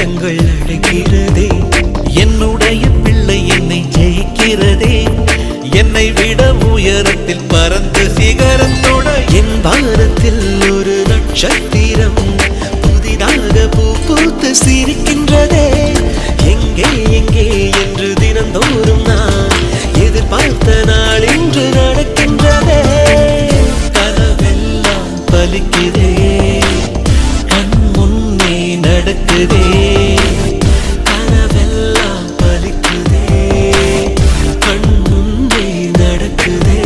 நிமிடங்கள் அடைக்கிறதே. என்னுடைய பிள்ளை என்னை ஜெயிக்கிறதே. என்னை விட உயரத்தில் பறந்து சிகரத்தோட என் வானத்தில் ஒரு நட்சத்திரம் புதிதாக பூ பூத்து சிரிக்கின்றதே. எங்கே எங்கே என்று தினந்தோறும் நான் எதிர்பார்த்த நாள் இன்று நடக்கின்றதே. கனவெல்லாம் பலிக்குதே, கண் முன்னே நடக்குதே. கனவெல்லாம் பலிக்குதே, கண் முன்னே நடக்குதே.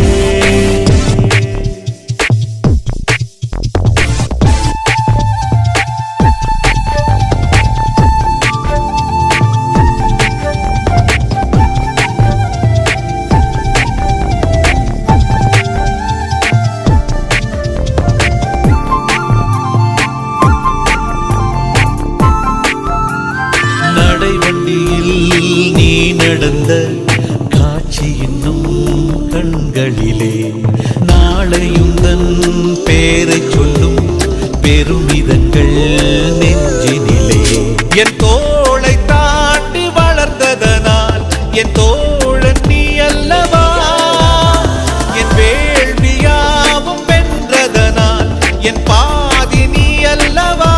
நீ நடந்த காட்சி இன்னும் கண்களிலே, நாளையுந்தன் பேரை சொல்லும் பெருமிதங்கள் நெஞ்சினிலே. என் தோளை தாண்டி வளர்ந்ததனால் என் தோழன் நீ அல்லவா. என் வேள்வியாவும் வென்றதனால் என் பாதி நீ அல்லவா.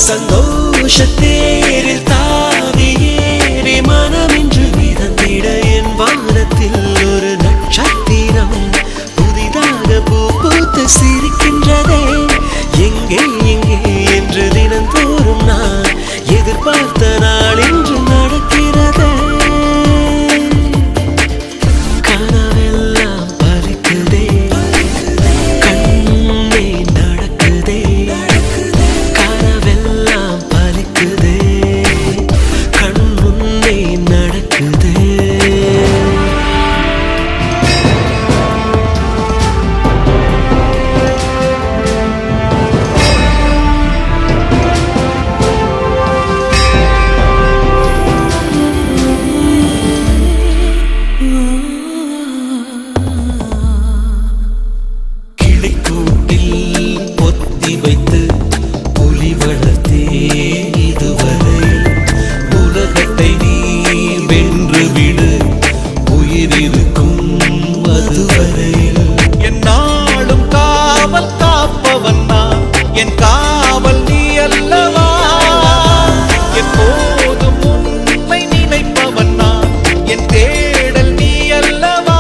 சந்தோஷத்தேரில் தாவியேறி மனமின்று மிதந்திட என் வானத்தில் ஒரு நட்சத்திரம் புதிதாக பூ பூத்து சிரிக்கின்றதே. எங்கே எங்கே என்று தினந்தோறும் நான் எதிர்பார்த்த நாள் இன்று நடக்கிறதே. கனவெல்லாம் பலிக்குதே, கண்ணே நடக்குதே. கனவெல்லாம் பலிக்குதே, கண் முன்னே நடக்குதே. கிளிக்கூட்டில் பொத்தி வைத்து புலி வளர்த்தே இதுவரை. உலகத்தை நீ வென்று விடு, உயிரிருக்கும் அதுவரையில். என் நாளும் காவல் காப்பவன் நான், என் காவல் நீ அல்லவா. எப்போதும் உன்னை நினைப்பவன் நான், என் தேடல் நீ அல்லவா.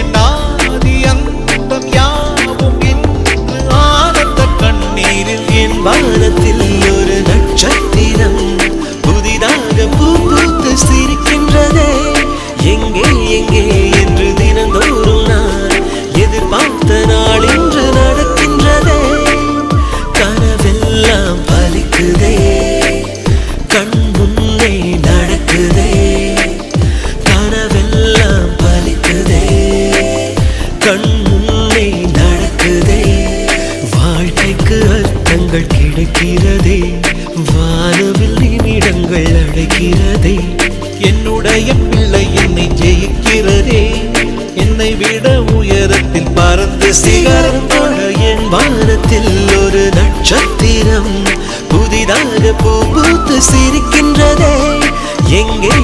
என் ஆதி அந்தம் யாவும் இன்று ஆனந்த கண்ணீரில் என் வானத்தில் ஒரு நட்சத்திரம் புதிதாக பூ பூத்து சிரிக்கின்றதே. எங்கே எங்கே என்று தினந்தோறும் நான் எதிர்பார்த்த நாள் இன்று நடக்கின்றதே. கனவெல்லாம் பலிக்குதே, கண் முன்னே நடக்குதே. கனவெல்லாம் பலிக்குதே, கண் முன்னே நடக்குதே. வாழ்க்கைக்கு அர்த்தங்கள் கிடைக்கிறதே, வானவில் நிமிடங்கள் அடைக்கிறதே. என்னுடைய பிள்ளை என்னை ஜெயிக்கிறதே. என்னை விட உயரத்தில் பறந்து சிகரத்தோட என் வானத்தில் ஒரு நட்சத்திரம் புதிதாக பூ பூத்து சிரிக்கின்றதே. எங்கே